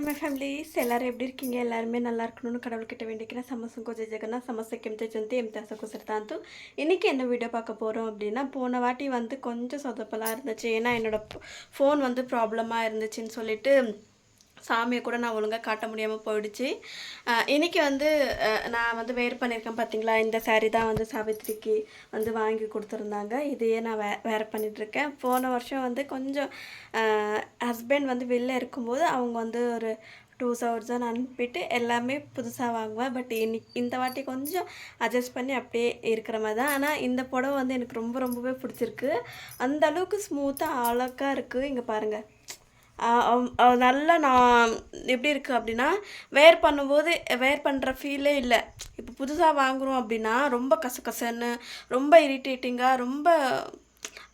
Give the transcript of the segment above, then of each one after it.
My families எல்லாரும் எப்படி இருக்கீங்க? எல்லாருமே நல்லா இருக்கணும்னு கடவுள்கிட்ட வேண்டிக்கிறேன். సమస్తం జయ జగన్నాథ్ సమస్యకి ఎంతో జంతి ఎంతో సకుసరతాంతు இன்றைக்கி என்ன வீடியோ பார்க்க போகிறோம் அப்படின்னா, போன வாட்டி வந்து கொஞ்சம் சொதப்பலாக இருந்துச்சு. ஏன்னா என்னோடய ஃபோன் வந்து ப்ராப்ளமாக இருந்துச்சுன்னு சொல்லிட்டு சாமியை கூட நான் ஒழுங்காக காட்ட முடியாமல் போயிடுச்சு. இன்றைக்கி வந்து நான் வந்து வேர் பண்ணியிருக்கேன் பார்த்தீங்களா, இந்த சாரீ தான் வந்து சாவித்திரிக்கு வந்து வாங்கி கொடுத்துருந்தாங்க. இதையே நான் வேர் பண்ணிகிட்ருக்கேன். போன வருஷம் வந்து கொஞ்சம் ஹஸ்பண்ட் வந்து வெளில இருக்கும்போது அவங்க வந்து ஒரு 2000 அனுப்பிட்டு எல்லாமே புதுசாக வாங்குவேன். பட் இந்த வாட்டி கொஞ்சம் அட்ஜஸ்ட் பண்ணி அப்படியே இருக்கிற மாதிரி தான். ஆனால் இந்த புடவை வந்து எனக்கு ரொம்பவே பிடிச்சிருக்கு. அந்த அளவுக்கு ஸ்மூத்தாக அழகாக இருக்குது. இங்கே பாருங்கள், நல்லா நான் எப்படி இருக்குது அப்படின்னா, வேர் பண்ணும்போது வேர் பண்ணுற ஃபீலே இல்லை. இப்போ புதுசாக வாங்குகிறோம் அப்படின்னா ரொம்ப கசகசன்னு, ரொம்ப இரிட்டேட்டிங்காக, ரொம்ப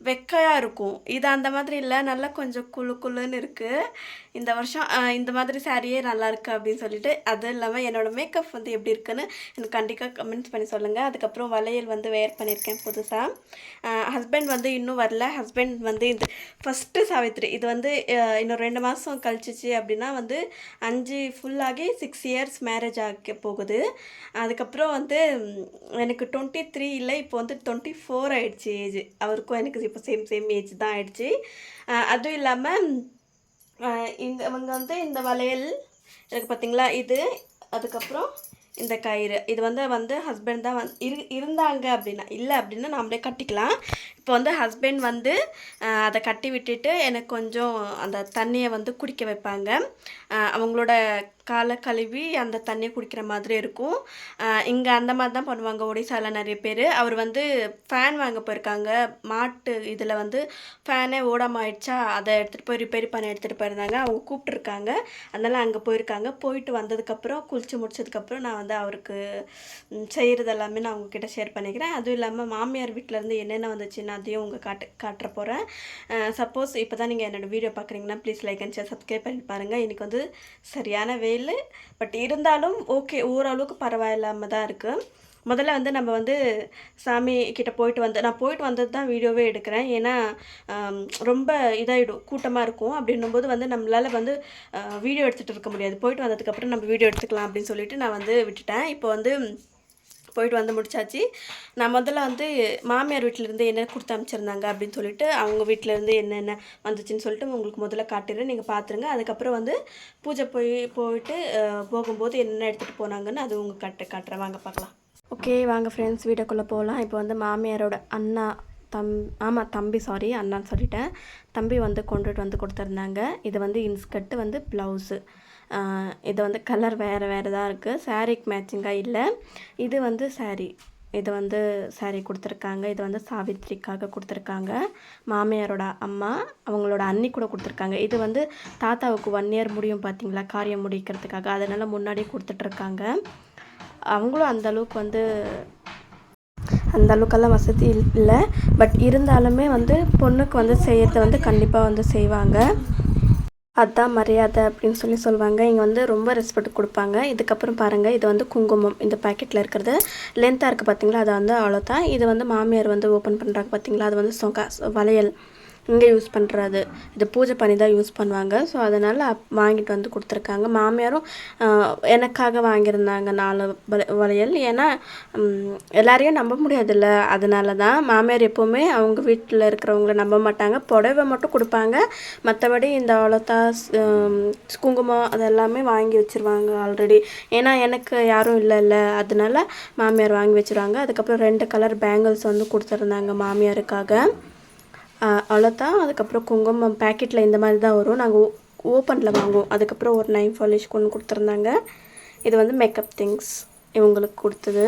வெக்கையாக இருக்கும். இது அந்த மாதிரி இல்லை, நல்லா கொஞ்சம் குளுன்னு இருக்குது. இந்த வருஷம் இந்த மாதிரி சாரியே நல்லாயிருக்கு அப்படின்னு சொல்லிட்டு. அதுவும் இல்லாமல் என்னோடய மேக்கப் வந்து எப்படி இருக்குன்னு எனக்கு கண்டிப்பாக கமெண்ட்ஸ் பண்ணி சொல்லுங்கள். அதுக்கப்புறம் வளையல் வந்து வேர் பண்ணியிருக்கேன் புதுசாக. ஹஸ்பண்ட் வந்து இன்னும் வரல. ஹஸ்பண்ட் வந்து இந்த ஃபஸ்ட்டு சாவித்திரி இது வந்து இன்னும் 2 மாதம் கழிச்சிச்சு அப்படின்னா வந்து 5 ஃபுல்லாகி 6 இயர்ஸ் மேரேஜ் ஆக போகுது. அதுக்கப்புறம் வந்து எனக்கு 23 இல்லை, இப்போ வந்து 24 ஆகிடுச்சு ஏஜ். அவருக்கும் எனக்கு இப்போ சேம் ஏஜ் தான் ஆகிடுச்சு. அதுவும் இல்லாமல் இவங்க வந்து இந்த வளையல் எனக்கு பார்த்திங்களா இது, அதுக்கப்புறம் இந்த கயிறு இது வந்து ஹஸ்பண்ட் தான் இருந்தாங்க அப்படின்னா, இல்லை அப்படின்னா நம்மளே கட்டிக்கலாம். இப்போ வந்து ஹஸ்பண்ட் வந்து அதை கட்டி விட்டுட்டு எனக்கு கொஞ்சம் அந்த தண்ணியை வந்து குடிக்க வைப்பாங்க. அவங்களோட காலை கழுவி அந்த தண்ணியை குடிக்கிற மாதிரி இருக்கும். இங்கே அந்த மாதிரி தான் பண்ணுவாங்க ஒடிசாவில் நிறைய பேர். அவர் வந்து ஃபேன் வாங்க போயிருக்காங்க. மாட்டு இதில் வந்து ஃபேனே ஓடாமல் ஆயிடுச்சா, அதை எடுத்துகிட்டு போய் ரிப்பேர் பண்ண எடுத்துகிட்டு போயிருந்தாங்க. அவங்க கூப்பிட்ருக்காங்க, அதனால் அங்கே போயிருக்காங்க. போயிட்டு வந்ததுக்கப்புறம் குளித்து முடிச்சதுக்கப்புறம் நான் வந்து அவருக்கு செய்கிறது எல்லாமே நான் உங்ககிட்ட ஷேர் பண்ணிக்கிறேன். அதுவும் இல்லாமல் மாமியார் வீட்டிலேருந்து என்னென்ன வந்துச்சுன்னு அதையும் உங்கள் காட்டுற போகிறேன். சப்போஸ் இப்போ தான் நீங்கள் என்னோடய வீடியோ பார்க்குறீங்கன்னா please like and share subscribe பண்ணி பாருங்கள். இன்றைக்கி வந்து சரியான வெயில், பட் இருந்தாலும் ஓகே, ஓரளவுக்கு பரவாயில்லாமல் தான் இருக்குது. முதல்ல வந்து நம்ம வந்து சாமி கிட்ட நான் போயிட்டு வந்தது தான் வீடியோவே எடுக்கிறேன். ஏன்னா ரொம்ப இதாகிடும், கூட்டமாக இருக்கும். அப்படின்னும்போது வந்து நம்மளால் வந்து வீடியோ எடுத்துகிட்டு இருக்க முடியாது. போயிட்டு வந்ததுக்கப்புறம் நம்ம வீடியோ எடுத்துக்கலாம் அப்படின்னு சொல்லிட்டு நான் வந்து விட்டுட்டேன். இப்போ வந்து போயிட்டு வந்து முடிச்சாச்சு. நான் முதல்ல வந்து மாமியார் வீட்டிலேருந்து என்ன கொடுத்து அனுப்பிச்சிருந்தாங்க அப்படின்னு சொல்லிட்டு, அவங்க வீட்டிலேருந்து என்னென்ன வந்துச்சுன்னு சொல்லிட்டு உங்களுக்கு முதல்ல காட்டுறேன், நீங்கள் பார்த்துருங்க. அதுக்கப்புறம் வந்து பூஜை போயிட்டு போகும்போது என்னென்ன எடுத்துகிட்டு போனாங்கன்னு அது உங்களுக்கு காட்டுறேன். வாங்க பார்க்கலாம். ஓகே வாங்க ஃப்ரெண்ட்ஸ், வீடியோக்குள்ளே போகலாம். இப்போ வந்து மாமியாரோட தம்பி அண்ணான்னு சொல்லிட்டேன். தம்பி வந்து கொண்டுட்டு வந்து கொடுத்துருந்தாங்க. இது வந்து இன்ஸ்கர்ட்டு வந்து ப்ளவுஸு. இது வந்து கலர் வேறு தான் இருக்குது, சாரீக்கு மேட்சிங்காக இல்லை. இது வந்து இது வந்து சாரீ கொடுத்துருக்காங்க. இது வந்து சாவித்திரிக்காக கொடுத்துருக்காங்க. மாமியாரோட அம்மா அவங்களோட அண்ணி கூட கொடுத்துருக்காங்க. இது வந்து தாத்தாவுக்கு 1 இயர் முடியும் பார்த்தீங்களா, காரியம் முடிக்கிறதுக்காக, அதனால் முன்னாடியே கொடுத்துட்ருக்காங்க. அவங்களும் அந்தளவுக்கெல்லாம் வசதி இல்லை. பட் இருந்தாலுமே வந்து பொண்ணுக்கு வந்து செய்கிறத வந்து கண்டிப்பாக வந்து செய்வாங்க. அதுதான் மரியாதை அப்படின்னு சொல்லுவாங்க. இங்கே வந்து ரொம்ப ரெஸ்பெக்ட் கொடுப்பாங்க. இதுக்கப்புறம் பாருங்கள், இது வந்து குங்குமம். இந்த பேக்கெட்டில் இருக்கிறது லென்த்தாக இருக்குது பார்த்தீங்களா, அதை வந்து அவ்வளோதான். இது வந்து மாமியார் வந்து ஓப்பன் பண்ணுறாங்க பார்த்தீங்களா, அது வந்து வளையல் இங்கே யூஸ் பண்ணுறது. இது பூஜை பண்ணி தான் யூஸ் பண்ணுவாங்க. ஸோ அதனால் வாங்கிட்டு வந்து கொடுத்துருக்காங்க. மாமியாரும் எனக்காக வாங்கியிருந்தாங்க 4 வளையல். ஏன்னா எல்லாரையும் நம்ப முடியாதுல்ல, அதனால தான். மாமியார் எப்போவுமே அவங்க வீட்டில் இருக்கிறவங்கள நம்ப மாட்டாங்க. புடவை மட்டும் கொடுப்பாங்க, மற்றபடி இந்த அவ்வளோத்தா குங்குமம் அதெல்லாமே வாங்கி வச்சுருவாங்க ஆல்ரெடி. ஏன்னா எனக்கு யாரும் இல்லைல்ல, அதனால மாமியார் வாங்கி வச்சுருவாங்க. அதுக்கப்புறம் 2 கலர் பேங்கிள்ஸ் வந்து கொடுத்துருந்தாங்க மாமியாருக்காக. அவ்வளோதான். அதுக்கப்புறம் குங்குமம் பேக்கெட்டில் இந்த மாதிரி தான் வரும், நாங்கள் ஓப்பனில் வாங்குவோம். அதுக்கப்புறம் ஒரு 9 பாலிஷ் கொண்டு கொடுத்துருந்தாங்க. இது வந்து மேக்கப் திங்ஸ் இவங்களுக்கு கொடுத்தது.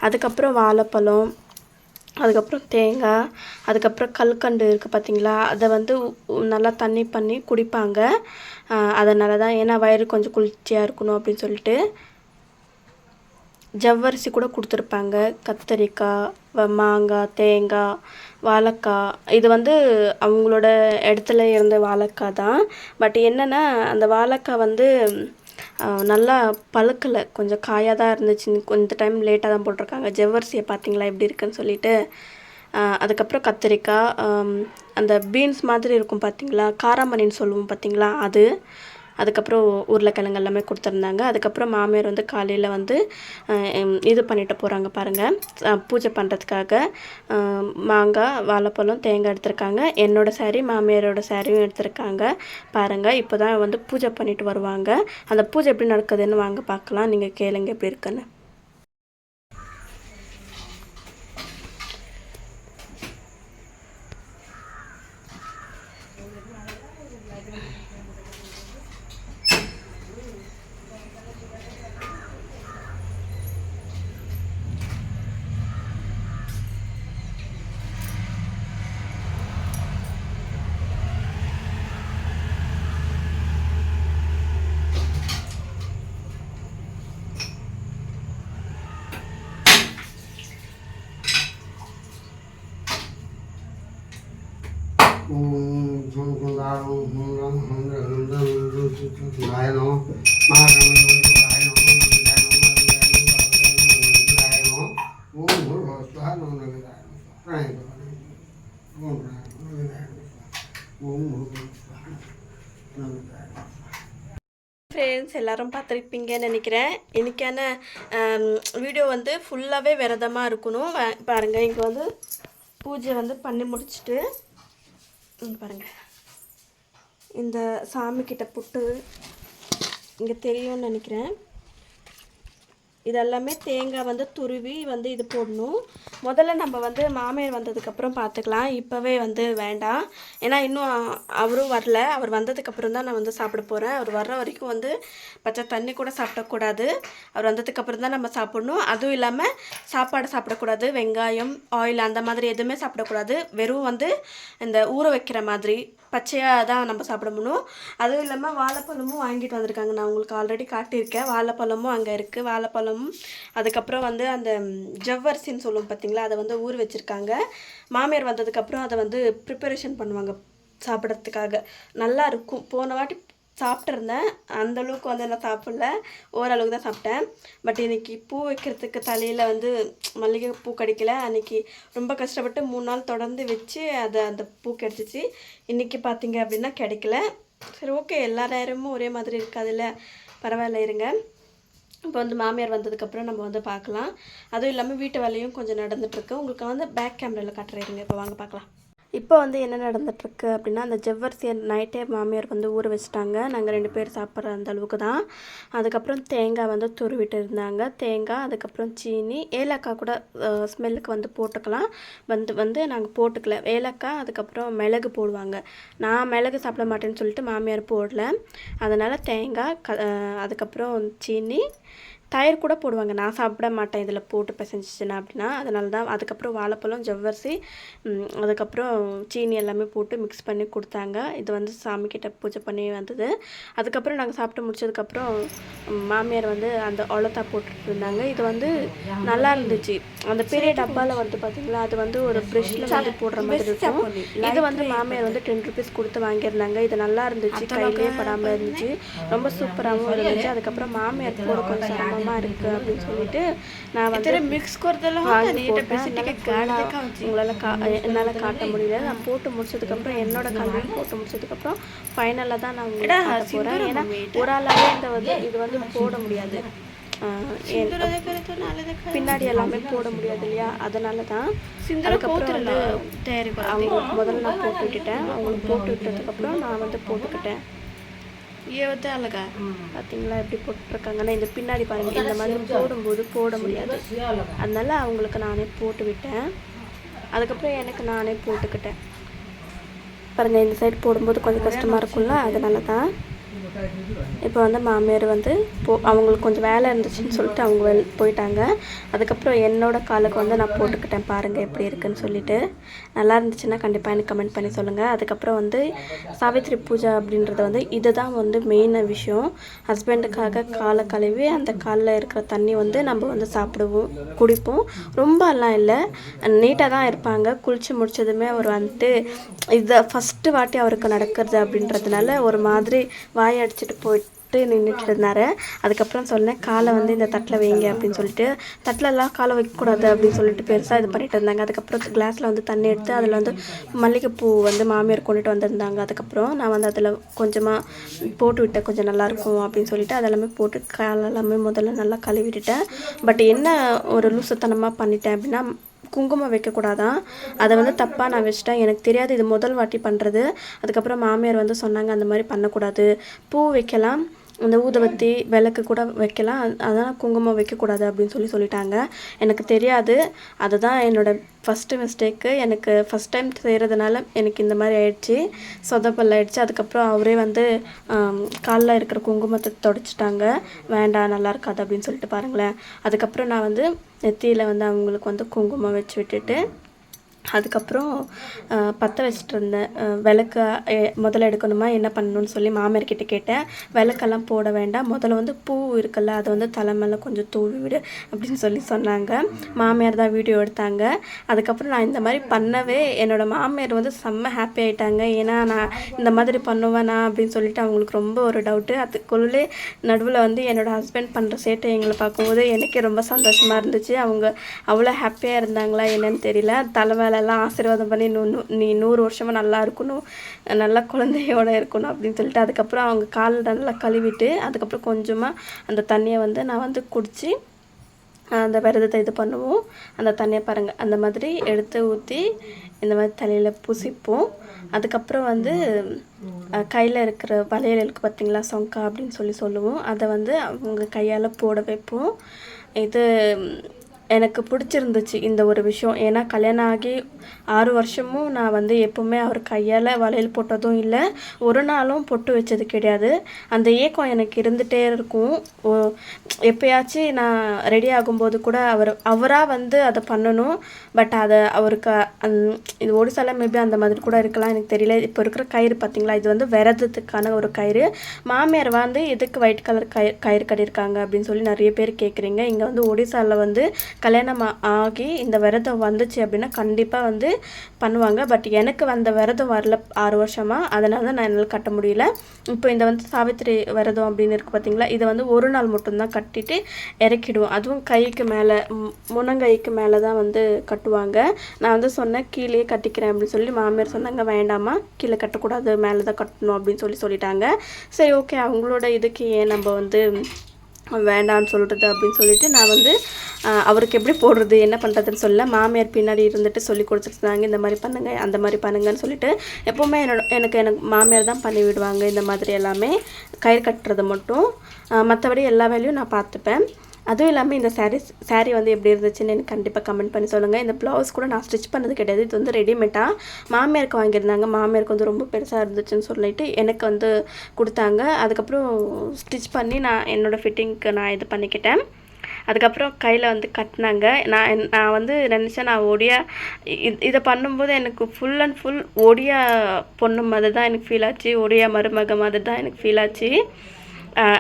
அதுக்கப்புறம் வாழைப்பழம், அதுக்கப்புறம் தேங்காய், அதுக்கப்புறம் கல்கண்டு இருக்குது பார்த்தீங்களா, அதை வந்து நல்லா தண்ணி பண்ணி குடிப்பாங்க. அதனால தான், ஏன்னா வயிறு கொஞ்சம் குளிர்ச்சியாக இருக்கணும் அப்படின்னு சொல்லிட்டு. ஜவ்வரிசி கூட கொடுத்துருப்பாங்க, கத்தரிக்காய், மாங்காய், தேங்காய், வாழைக்காய். இது வந்து அவங்களோட இடத்துல இருந்த வாழைக்காய் தான். பட் என்னென்னா அந்த வாழைக்காய் வந்து நல்லா பழுக்கலை, கொஞ்சம் காயாக தான் இருந்துச்சு. கொஞ்சம் டைம் லேட்டாக தான் போட்டிருக்காங்க. ஜவ்வரிசியை பார்த்தீங்களா எப்படி இருக்குன்னு சொல்லிட்டு. அதுக்கப்புறம் கத்திரிக்காய், அந்த பீன்ஸ் மாதிரி இருக்கும் பார்த்தீங்களா, காராமணின்னு சொல்லுவோம் பார்த்தீங்களா, அது. அதுக்கப்புறம் உருளைக்கிழங்கு எல்லாமே கொடுத்துருந்தாங்க. அதுக்கப்புறம் மாமியார் வந்து காலையில் வந்து இது பண்ணிட்டு போகிறாங்க பாருங்கள், பூஜை பண்ணுறதுக்காக மாங்காய், வாழைப்பழம், தேங்காய் எடுத்திருக்காங்க. என்னோடய சாரீ, மாமியாரோட சாரியும் எடுத்திருக்காங்க பாருங்கள். இப்போ தான் வந்து பூஜை பண்ணிட்டு வருவாங்க. அந்த பூஜை எப்படி நடக்குதுன்னு வாங்க பார்க்கலாம். நீங்கள் கேளுங்க எப்படி இருக்குன்னு. ஃப்ரெண்ட்ஸ் எல்லோரும் பார்த்துருப்பீங்கன்னு நினைக்கிறேன். இன்றைக்கான வீடியோ வந்து ஃபுல்லாகவே விரதமாக இருக்கணும். பாருங்கள், இங்கே வந்து பூஜை வந்து பண்ணி முடிச்சுட்டு பாருங்கள், இந்த சாமிக்கிட்ட புட்டு இங்கே தெரியும்னு நினைக்கிறேன். இதெல்லாமே தேங்காய் வந்து துருவி வந்து இது போடணும். முதல்ல நம்ம வந்து மாமியார் வந்ததுக்கப்புறம் பார்த்துக்கலாம், இப்போவே வந்து வேண்டாம். ஏன்னா இன்னும் அவரும் வரல. அவர் வந்ததுக்கப்புறம் தான் நான் வந்து சாப்பிட போகிறேன். அவர் வர்ற வரைக்கும் வந்து பச்சை தண்ணி கூட சாப்பிடக்கூடாது. அவர் வந்ததுக்கப்புறம் தான் நம்ம சாப்பிடணும். அதுவும் இல்லாமல் சாப்பாடு சாப்பிடக்கூடாது, வெங்காயம், ஆயில் அந்த மாதிரி எதுவுமே சாப்பிடக்கூடாது. வெறும் வந்து இந்த ஊற வைக்கிற மாதிரி பச்சையாக தான் நம்ம சாப்பிடணும். அதுவும் இல்லாமல் வாழைப்பழமும் வாங்கிட்டு வந்திருக்காங்க. நான் உங்களுக்கு ஆல்ரெடி காட்டியிருக்கேன். வாழைப்பழமும் அங்கே இருக்குது. வாழைப்பழமும் அதுக்கப்புறம் வந்து அந்த ஜவ்வரிசின்னு சொல்லுவோம் பார்த்தீங்களா, அதை வந்து ஊற வச்சுருக்காங்க. மாமியார் வந்ததுக்கப்புறம் அதை வந்து ப்ரிப்பரேஷன் பண்ணுவாங்க சாப்பிட்றதுக்காக. நல்லா இருக்கும். போன வாட்டி சாப்பிட்ருந்தேன், அந்தளவுக்கு வந்து நான் சாப்பிடல, ஓரளவுக்கு தான் சாப்பிட்டேன். பட் இன்றைக்கி பூ வைக்கிறதுக்கு தலையில் வந்து மல்லிகை பூ கிடைக்கல. அன்றைக்கி ரொம்ப கஷ்டப்பட்டு 3 நாள் தொடர்ந்து வச்சு அந்த பூ கிடச்சிச்சு. இன்றைக்கி பார்த்திங்க அப்படின்னா கிடைக்கல. சரி, ஓகே, எல்லா நேரமும் ஒரே மாதிரி இருக்காதுல்ல, பரவாயில்ல இருங்க. இப்போ வந்து மாமியார் வந்ததுக்கப்புறம் நம்ம வந்து பார்க்கலாம். அதுவும் இல்லாமல் வீட்டு வேலையும் கொஞ்சம் நடந்துகிட்ருக்கு. உங்களுக்கு வந்து பேக் கேமராவில் காட்டுறேங்க. இப்போ வாங்க பார்க்கலாம். இப்போ வந்து என்ன நடந்துகிட்ருக்கு அப்படின்னா, அந்த ஜவ்வரிசியை நைட்டே மாமியார் வந்து ஊற வச்சுட்டாங்க. நாங்கள் 2 பேர் சாப்பிட்ற அந்த அளவுக்கு தான். அதுக்கப்புறம் தேங்காய் வந்து துருவிட்டு இருந்தாங்க. தேங்காய், அதுக்கப்புறம் சீனி, ஏலக்காய் கூட ஸ்மெல்லுக்கு வந்து போட்டுக்கலாம். வந்து நாங்கள் போட்டுக்கல. ஏலக்காய், அதுக்கப்புறம் மிளகு போடுவாங்க. நான் மிளகு சாப்பிட மாட்டேன்னு சொல்லிட்டு மாமியார் போடல. அதனால் தேங்காய், அதுக்கப்புறம் சீனி, தயிர் கூட போடுவாங்க. நான் சாப்பிட மாட்டேன் இதில் போட்டு பிசைஞ்சிச்சுன்னா அப்படின்னா. அதனால தான். அதுக்கப்புறம் வாழைப்பழம், ஜவ்வரிசி, அதுக்கப்புறம் சீனி எல்லாமே போட்டு மிக்ஸ் பண்ணி கொடுத்தாங்க. இது வந்து சாமிக்கிட்ட பூஜை பண்ணி வந்தது. அதுக்கப்புறம் நாங்கள் சாப்பிட்டு முடிச்சதுக்கப்புறம் மாமியார் வந்து அந்த ஒலத்தா போட்டுட்டு இருந்தாங்க. இது வந்து நல்லா இருந்துச்சு. அந்த பெரிய டப்பாவில் வந்து பார்த்திங்களா, அது வந்து ஒரு ப்ரெஷ்ஷில் வந்து போடுற மாதிரி இருக்கும். இது வந்து மாமியார் வந்து 10 ருபீஸ் கொடுத்து வாங்கியிருந்தாங்க. இது நல்லா இருந்துச்சு, கையிலே படாமல் இருந்துச்சு, ரொம்ப சூப்பராகவும் இருந்துச்சு. அதுக்கப்புறம் மாமியார் போட கொஞ்சம் இருக்குது அப்படின்னு சொல்லிட்டு நான் வந்து மிக்ஸ் என்னால் காட்ட முடியல. நான் போட்டு முடிச்சதுக்கப்புறம் என்னோட கல்வியும் போட்டு முடிச்சதுக்கப்புறம் ஃபைனலாக தான் நான் உங்களுக்கு போகிறேன். ஏன்னா ஒரு ஆளாகவே இது வந்து போட முடியாது, பின்னாடி எல்லாமே போட முடியாது இல்லையா, அதனால தான். அதுக்கப்புறம் வந்து அவங்களுக்கு முதல்ல நான் போட்டு விட்டுட்டேன். அவங்களுக்கு போட்டு விட்டதுக்கப்புறம் நான் வந்து போட்டுக்கிட்டேன். ஏவத்தை அழகா பார்த்தீங்களா எப்படி போட்டுருக்காங்கன்னா, இந்த பின்னாடி பாருங்கள், இந்த மாதிரி போடும்போது போட முடியாது. அதனால அவங்களுக்கு நானே போட்டு விட்டேன். அதுக்கப்புறம் எனக்கு நானே போட்டுக்கிட்டேன். பாருங்கள், இந்த சைடு போடும்போது கொஞ்சம் கஷ்டமாக இருக்கும்ல, அதனால தான். இப்போ வந்து மாமியார் வந்து அவங்களுக்கு கொஞ்சம் வேலை இருந்துச்சுன்னு சொல்லிட்டு அவங்க போயிட்டாங்க. அதுக்கப்புறம் என்னோடய காலுக்கு வந்து நான் போட்டுக்கிட்டேன். பாருங்கள் எப்படி இருக்குன்னு சொல்லிட்டு. நல்லா இருந்துச்சுன்னா கண்டிப்பாக எனக்கு கமெண்ட் பண்ணி சொல்லுங்கள். அதுக்கப்புறம் வந்து சாவித்திரி பூஜை அப்படின்றது வந்து இதுதான் வந்து மெயினான விஷயம். ஹஸ்பண்டுக்காக காலை கழுவி அந்த காலில் இருக்கிற தண்ணி வந்து நம்ம வந்து சாப்பிடுவோம், குடிப்போம். ரொம்பலாம் இல்லை, நீட்டாக தான் இருப்பாங்க. குளித்து முடிச்சதுமே அவர் வந்துட்டு இதை ஃபஸ்ட்டு வாட்டி அவருக்கு நடக்கிறது அப்படின்றதுனால ஒரு மாதிரி வாயை அடிச்சுட்டு நின்றுட்டு இருந்தார். அதுக்கப்புறம் சொன்னேன், காலை வந்து இந்த தட்டில் வைங்க அப்படின்னு சொல்லிட்டு. தட்டிலெல்லாம் காலை வைக்கக்கூடாது அப்படின்னு சொல்லிட்டு பெருசாக இது பண்ணிட்டு இருந்தாங்க. அதுக்கப்புறம் கிளாஸில் வந்து தண்ணி எடுத்து அதில் வந்து மல்லிகைப்பூ வந்து மாமியார் கொண்டுட்டு வந்திருந்தாங்க. அதுக்கப்புறம் நான் வந்து அதில் கொஞ்சமாக போட்டு விட்டேன், கொஞ்சம் நல்லாயிருக்கும் அப்படின்னு சொல்லிட்டு அதெல்லாமே போட்டு காலெல்லாமே முதல்ல நல்லா கழுவிட்டுட்டேன். பட் என்ன ஒரு லூசுத்தனமாக பண்ணிட்டேன் அப்படின்னா, குங்குமம் வைக்கக்கூடாதான். அதை வந்து தப்பாக நான் வச்சுட்டேன். எனக்கு தெரியாது, இது முதல் வாட்டி பண்ணுறது. அதுக்கப்புறம் மாமியார் வந்து சொன்னாங்க, அந்த மாதிரி பண்ணக்கூடாது, பூ வைக்கலாம், அந்த ஊதுபத்தி விளக்கு கூட வைக்கலாம், அதெல்லாம் குங்குமம் வைக்கக்கூடாது அப்படின்னு சொல்லிட்டாங்க. எனக்கு தெரியாது. அதுதான் என்னோடய ஃபஸ்ட்டு மிஸ்டேக்கு. எனக்கு ஃபஸ்ட் டைம் செய்கிறதுனால எனக்கு இந்த மாதிரி ஆயிடுச்சு, சொதப்பல் ஆயிடுச்சு. அதுக்கப்புறம் அவரே வந்து காலில் இருக்கிற குங்குமத்தை தொடச்சிட்டாங்க. வேண்டாம், நல்லா இருக்காது அப்படின்னு சொல்லிட்டு பாருங்களேன். அதுக்கப்புறம் நான் வந்து நெத்தியில் வந்து அவங்களுக்கு வந்து குங்குமம் வச்சு விட்டுட்டு அதுக்கப்புறம் பற்ற வச்சுட்டு இருந்தேன். விளக்கு முதல்ல எடுக்கணுமா, என்ன பண்ணணும்னு சொல்லி மாமியார்கிட்ட கேட்டேன். விளக்கெல்லாம் போட வேண்டாம், முதல்ல வந்து பூ இருக்குல்ல அதை வந்து தலை மேலே கொஞ்சம் தூவி விடு அப்படின்னு சொன்னாங்க. மாமியார் தான் வீடியோ எடுத்தாங்க. அதுக்கப்புறம் நான் இந்த மாதிரி பண்ணவே என்னோடய மாமியார் வந்து செம்ம ஹாப்பி ஆகிட்டாங்க. ஏன்னா நான் இந்த மாதிரி பண்ணுவேனா அப்படின்னு சொல்லிட்டு அவங்களுக்கு ரொம்ப ஒரு டவுட்டு. அதுக்குள்ளே நடுவில் வந்து என்னோடய ஹஸ்பண்ட் பண்ணுற சேட்டை எங்களை பார்க்கும்போது எனக்கே ரொம்ப சந்தோஷமாக இருந்துச்சு. அவங்க அவ்வளோ ஹாப்பியாக இருந்தாங்களா என்னன்னு தெரியல. தலைமையிலலாம் ஆசீர்வாதம் பண்ணி நீ 100 வருஷமாக நல்லா இருக்கணும், நல்லா குழந்தையோடு இருக்கணும் அப்படின்னு சொல்லிட்டு அதுக்கப்புறம் அவங்க கால் நல்லா கழுவிட்டு அதுக்கப்புறம் கொஞ்சமாக அந்த தண்ணியை வந்து நான் வந்து குடித்து அந்த விரதத்தை இது பண்ணுவோம். அந்த தண்ணியை பாருங்கள், அந்த மாதிரி எடுத்து ஊற்றி இந்த மாதிரி தலையில் பூசிப்போம். அதுக்கப்புறம் வந்து கையில் இருக்கிற வளையல் இருக்குது பார்த்திங்களா, சொங்கா அப்படின்னு சொல்லுவோம். அதை வந்து அவங்க கையால் போட வைப்போம். இது எனக்கு பிடிச்சிருந்துச்சு இந்த ஒரு விஷயம். ஏன்னா கல்யாணம் ஆகி 6 வருஷமும் நான் வந்து எப்போவுமே அவர் கையால் வளையல் போட்டதும் இல்லை, ஒரு நாளும் பொட்டு வச்சது கிடையாது. அந்த ஏக்கம் எனக்கு இருந்துகிட்டே இருக்கும். எப்போயாச்சும் நான் ரெடி ஆகும்போது கூட அவராக வந்து அதை பண்ணணும். பட் அதை அவருக்கு இது ஒடிசால மேபி அந்த மாதிரி கூட இருக்கலாம், எனக்கு தெரியல. இப்போ இருக்கிற கயிறு பார்த்திங்களா, இது வந்து விரதத்துக்கான ஒரு கயிறு. மாமியார் வந்து எதுக்கு ஒயிட் கலர் கயிறு கட்டியிருக்காங்க அப்படின்னு சொல்லி நிறைய பேர் கேட்குறீங்க. இங்கே வந்து ஒடிசாவில் வந்து கல்யாணம் ஆகி இந்த விரதம் வந்துச்சு அப்படின்னா கண்டிப்பாக வந்து பண்ணுவாங்க. பட் எனக்கு வந்த விரதம் வரல 6 வருஷமாக, அதனால தான் நான் என்னால் கட்ட முடியல. இப்போ இந்த வந்து சாவித்திரி விரதம் அப்படின்னு இருக்குது பார்த்திங்களா, இதை வந்து ஒரு நாள் மட்டும்தான் கட்டிட்டு இறக்கிடுவோம். அதுவும் கைக்கு மேலே, முனங்கைக்கு மேலே தான் வந்து கட்டுவாங்க. நான் வந்து சொன்னேன் கீழே கட்டிக்கிறேன் அப்படின்னு சொல்லி. மாமியார் சொன்னாங்க, வேண்டாமா, கீழே கட்டக்கூடாது, மேலே தான் கட்டணும் அப்படின்னு சொல்லிட்டாங்க. சரி, ஓகே, அவங்களோட இதுக்கு ஏன் நம்ம வந்து வேண்டான்னு சொல்கிறது அப்படின்னு சொல்லிட்டு நான் வந்து அவருக்கு எப்படி போடுறது என்ன பண்ணுறதுன்னு சொல்ல மாமியார் பின்னாடி இருந்துட்டு சொல்லி கொடுத்துருந்தாங்க. இந்த மாதிரி பண்ணுங்கள், அந்த மாதிரி பண்ணுங்கன்னு சொல்லிட்டு. எப்போவுமே எனக்கு மாமியார் தான் பண்ணி விடுவாங்க இந்த மாதிரி எல்லாமே, கயிறு கட்டுறது மட்டும். மற்றபடி எல்லா வேலையும் நான் பார்த்துப்பேன். அதுவும் இல்லாமல் இந்த சாரீ வந்து எப்படி இருந்துச்சுன்னு எனக்கு கண்டிப்பாக கமெண்ட் பண்ணி சொல்லுங்கள். இந்த ப்ளவுஸ் கூட நான் ஸ்டிச் பண்ணது கிடையாது, இது வந்து ரெடிமேடாக மாமியாருக்கு வாங்கியிருந்தாங்க. மாமியாருக்கு வந்து ரொம்ப பெருசாக இருந்துச்சுன்னு சொல்லிட்டு எனக்கு வந்து கொடுத்தாங்க. அதுக்கப்புறம் ஸ்டிச் பண்ணி நான் என்னோடய ஃபிட்டிங்க்கு நான் இது பண்ணிக்கிட்டேன். அதுக்கப்புறம் கையில் வந்து கட்டினாங்க. நான் வந்து நினச்சேன், நான் ஒடியா இதை பண்ணும்போது எனக்கு ஃபுல் அண்ட் ஃபுல் ஒடியா பொண்ணு மாதிரி தான் எனக்கு ஃபீல் ஆச்சு, ஒடியா மருமக மாதிரி தான் எனக்கு ஃபீல் ஆச்சு.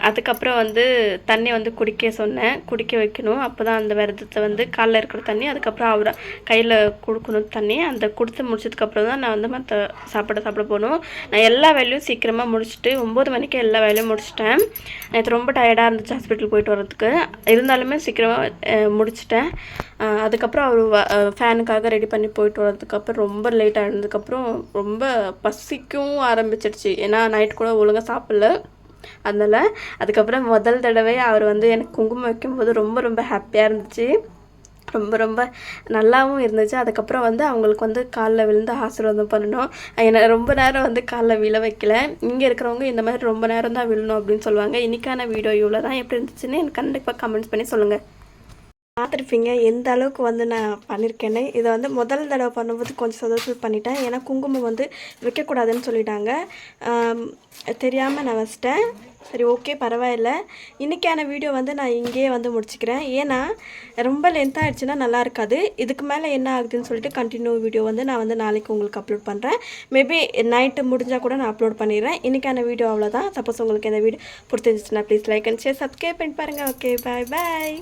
அதுக்கப்புறம் வந்து தண்ணி வந்து குடிக்க வைக்கணும். அப்போ தான் அந்த விரதத்தை வந்து காலில் இருக்கிற தண்ணி, அதுக்கப்புறம் அவரை கையில் கொடுக்கணும் தண்ணி. அந்த கொடுத்து முடிச்சதுக்கப்புறம் தான் நான் வந்து மற்ற சாப்பிட போகணும். நான் எல்லா வேலையும் சீக்கிரமாக முடிச்சுட்டு 9 மணிக்கு எல்லா வேலையும் முடிச்சிட்டேன். எனக்கு ரொம்ப டயர்டாக இருந்துச்சு ஹாஸ்பிட்டல் போயிட்டு வரதுக்கு, இருந்தாலுமே சீக்கிரமாக முடிச்சிட்டேன். அதுக்கப்புறம் அவர் ஃபேனுக்காக ரெடி பண்ணி போயிட்டு வரதுக்கப்புறம் ரொம்ப லேட் ஆகினதுக்கப்புறம் ரொம்ப பசிக்கும் ஆரம்பிச்சிடுச்சு. ஏன்னா நைட் கூட ஒழுங்காக சாப்பிடல. அதனால் அதுக்கப்புறம் முதல் தடவை அவர் வந்து எனக்கு குங்குமம் வைக்கும்போது ரொம்ப ரொம்ப ஹாப்பியாக இருந்துச்சு, ரொம்ப நல்லாவும் இருந்துச்சு. அதுக்கப்புறம் வந்து அவங்களுக்கு வந்து காலில் விழுந்து ஆசீர்வாதம் பண்ணணும். என்னை ரொம்ப நேரம் வந்து காலில் விழ வைக்கல. இங்கே இருக்கிறவங்க இந்த மாதிரி ரொம்ப நேரம் தான் விழணும் அப்படின்னு சொல்லுவாங்க. இன்றைக்கான வீடியோ இவ்வளோ தான். எப்படி இருந்துச்சுன்னு எனக்கு கண்டிப்பாக கமெண்ட்ஸ் பண்ணி சொல்லுங்கள். பார்த்துருப்பீங்க எந்த அளவுக்கு வந்து நான் பண்ணியிருக்கேன்னு. இதை வந்து முதல் தடவை பண்ணும்போது கொஞ்சம் சொதப்பல் பண்ணிட்டேன். ஏன்னா குங்குமம் வந்து வைக்கக்கூடாதுன்னு சொல்லிட்டாங்க, தெரியாமல் நான் வச்சிட்டேன். சரி, ஓகே, பரவாயில்ல. இன்றைக்கான வீடியோ வந்து நான் இங்கேயே வந்து முடிச்சுக்கிறேன். ஏன்னா ரொம்ப லென்த்தாக ஆகிடுச்சுன்னா நல்லா இருக்காது. இதுக்கு மேலே என்ன ஆகுதுன்னு சொல்லிட்டு கண்டினியூ வீடியோ வந்து நான் வந்து நாளைக்கு உங்களுக்கு அப்லோட் பண்ணுறேன். மேபி நைட்டு முடிஞ்சால் கூட நான் அப்லோட் பண்ணிடுறேன். இன்றைக்கான வீடியோ அவ்வளோதான். சப்போஸ் உங்களுக்கு இந்த வீடியோ பிடிச்சிருந்துச்சுன்னா please like and share, subscribe பண்ணி பாருங்கள். ஓகே, பாய்.